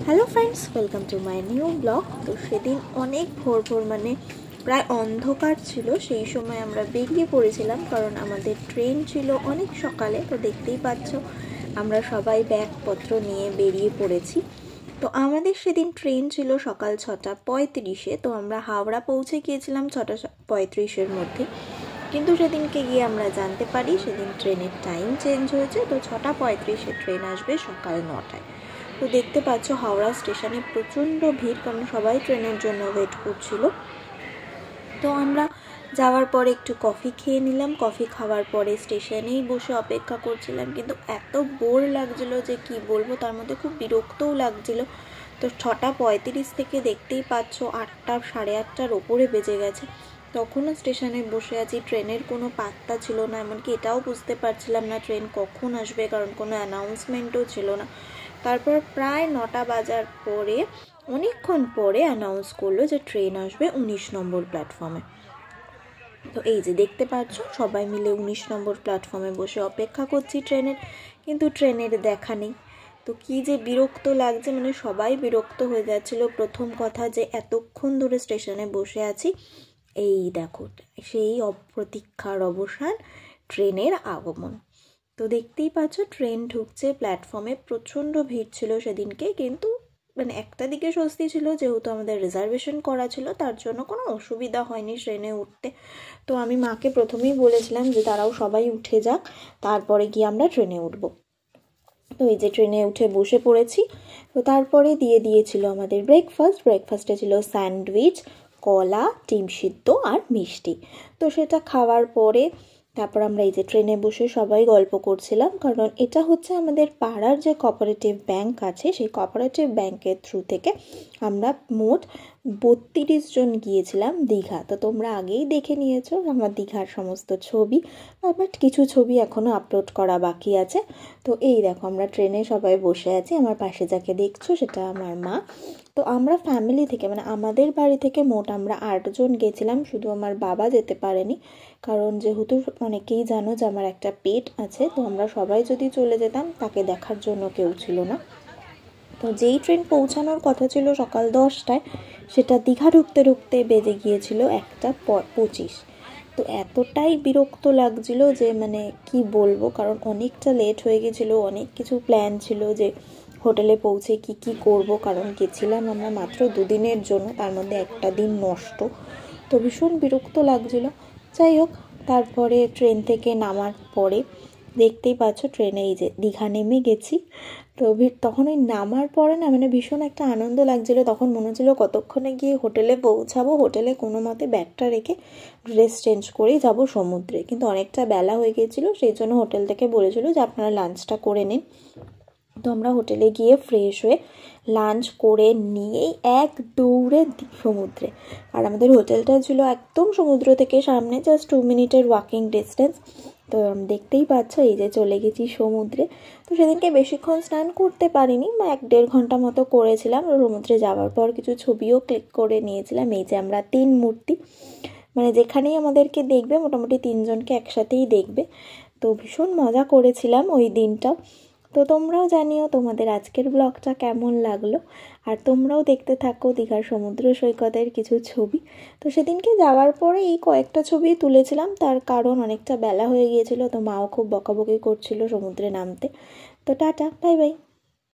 Hello friends, welcome to my new blog. তো সেদিন অনেক ভোর মানে প্রায় অন্ধকার ছিল, সেই সময় আমরা বেরিয়ে পড়েছিলাম কারণ আমাদের ট্রেন ছিল অনেক সকালে। তো দেখতেই পাচ্ছ আমরা সবাই ব্যাগপত্র নিয়ে বেরিয়ে পড়েছি। তো আমাদের সেদিন ট্রেন ছিল সকাল 6:35-এ। তো আমরা হাওড়া পৌঁছে গিয়েছিলাম 6:35-এর মধ্যে, কিন্তু সেদিনকে গিয়ে আমরা জানতে পারি সেদিন ট্রেনের টাইম চেঞ্জ হয়েছে। তো 6:35-এ ট্রেন আসবে সকাল 9টায়। তো দেখতে পাচ্ছ হাওড়া স্টেশনে প্রচণ্ড ভিড়, কারণ সবাই ট্রেনের জন্য ওয়েট করছিল। তো আমরা যাওয়ার পরে একটু কফি খেয়ে নিলাম। কফি খাওয়ার পরে স্টেশনেই বসে অপেক্ষা করছিলাম, কিন্তু এত বোর লাগছিলো যে কি বলবো, তার মধ্যে খুব বিরক্তও লাগছিলো। তো 6:35 থেকে দেখতেই পাচ্ছ 8টা, 8:30টার ওপরে বেজে গেছে, তখনও স্টেশনে বসে আছি। ট্রেনের কোনো পাত্তা ছিল না, এমনকি এটাও বুঝতে পারছিলাম না ট্রেন কখন আসবে, কারণ কোনো অ্যানাউন্সমেন্টও ছিল না। তারপর প্রায় 9টা বাজার পরে, অনেকক্ষণ পরে অ্যানাউন্স করলো যে ট্রেন আসবে 19 নম্বর প্ল্যাটফর্মে। তো এই যে দেখতে পাচ্ছ সবাই মিলে 19 নম্বর প্ল্যাটফর্মে বসে অপেক্ষা করছি ট্রেনের, কিন্তু ট্রেনের দেখা নেই। তো কি যে বিরক্ত লাগছে, মানে সবাই বিরক্ত হয়ে যাচ্ছিল। প্রথম কথা যে এতক্ষণ ধরে স্টেশনে বসে আছি, এই দেখো সেই অপ্রতীক্ষার অবসান, ট্রেনের আগমন। তো দেখতেই পাচ্ছ ট্রেন ঢুকছে প্ল্যাটফর্মে। প্রচণ্ড ভিড় ছিল সেদিনকে, কিন্তু মানে একটা দিকে স্বস্তি ছিল, যেহেতু আমাদের রিজার্ভেশন করা ছিল তার জন্য কোনো অসুবিধা হয়নি ট্রেনে উঠতে। তো আমি মাকে প্রথমেই বলেছিলাম যে তারাও সবাই উঠে যাক, তারপরে গিয়ে আমরা ট্রেনে উঠবো। তো এই যে ট্রেনে উঠে বসে পড়েছি। তো তারপরে দিয়েছিল আমাদের ব্রেকফাস্টে ছিল স্যান্ডউইচ, কলা, ডিম সিদ্ধ আর মিষ্টি। তো সেটা খাওয়ার পরে তারপর আমরা এই যে ট্রেনে বসে সবাই গল্প করছিলাম, কারণ এটা হচ্ছে আমাদের পাড়ার যে কোঅপারেটিভ ব্যাংক আছে, সেই কোঅপারেটিভ ব্যাংকের থ্রু থেকে আমরা মোট 32 জন গিয়েছিলাম দীঘা। তো তোমরা আগেই দেখে নিয়েছো আমার দীঘার সমস্ত ছবি, বাট কিছু ছবি এখনও আপলোড করা বাকি আছে। তো এই দেখো আমরা ট্রেনে সবাই বসে আছি, আমার পাশে যাকে দেখছো সেটা আমার মা। তো আমরা ফ্যামিলি থেকে, মানে আমাদের বাড়ি থেকে মোট আমরা 8 জন গেছিলাম, শুধু আমার বাবা যেতে পারেনি, কারণ যেহেতু অনেকেই জানো যে আমার একটা পেট আছে। তো আমরা সবাই যদি চলে যেতাম, তাকে দেখার জন্য কেউ ছিল না। তো যেই ট্রেন পৌঁছানোর কথা ছিল সকাল 10টায়, সেটা দীঘা ঢুকতে বেজে গিয়েছিল 1:25। তো এতটাই বিরক্ত লাগছিল যে মানে কি বলবো, কারণ অনেকটা লেট হয়ে গেছিলো। অনেক কিছু প্ল্যান ছিল যে হোটেলে পৌঁছে কি করব, কারণ গেছিলাম আমরা মাত্র 2 দিনের জন্য, তার মধ্যে একটা দিন নষ্ট। তো ভীষণ বিরক্ত লাগছিল। যাই হোক, তারপরে ট্রেন থেকে নামার পরে দেখতেই পাচ্ছ ট্রেনে এই যে দীঘা নেমে গেছি। তো তখন ওই নামার পরে না মানে ভীষণ একটা আনন্দ লাগছিল। তখন মনে হচ্ছিল কতক্ষণে গিয়ে হোটেলে পৌঁছাবো, হোটেলে কোনো মতে ব্যাগটা রেখে ড্রেস চেঞ্জ করেই যাব সমুদ্রে। কিন্তু অনেকটা বেলা হয়ে গিয়েছিল, সেই জন্য হোটেল থেকে বলেছিল যে আপনারা লাঞ্চটা করে নিন। তো আমরা হোটেলে গিয়ে ফ্রেশ হয়ে লাঞ্চ করে নিয়েই এক দৌড়ে সমুদ্রে। আর আমাদের হোটেলটা ছিল একদম সমুদ্র থেকে সামনে, জাস্ট 2 মিনিটের ওয়াকিং ডিস্টেন্স। তো দেখতেই পাচ্ছ এই যে চলে গেছি সমুদ্রে। তো সেদিনকে বেশিক্ষণ স্নান করতে পারিনি, 1-1.5 ঘন্টা মতো করেছিলাম। সমুদ্রে যাওয়ার পর কিছু ছবিও ক্লিক করে নিয়েছিলাম। এই যে আমরা 3 মূর্তি, মানে যেখানেই আমাদেরকে দেখবে মোটামুটি 3 জনকে একসাথেই দেখবে। তো ভীষণ মজা করেছিলাম ওই দিনটাও। তো তোমরাও জানিও তোমাদের আজকের ব্লগটা কেমন লাগলো, আর তোমরাও দেখতে থাকো দীঘার সমুদ্র সৈকতের কিছু ছবি। তো সেদিনকে যাওয়ার পরে এই কয়েকটা ছবি তুলেছিলাম, তার কারণ অনেকটা বেলা হয়ে গিয়েছিল। তো মাও খুব বকাবকি করছিল সমুদ্রে নামতে। তো টাটা, বাই বাই।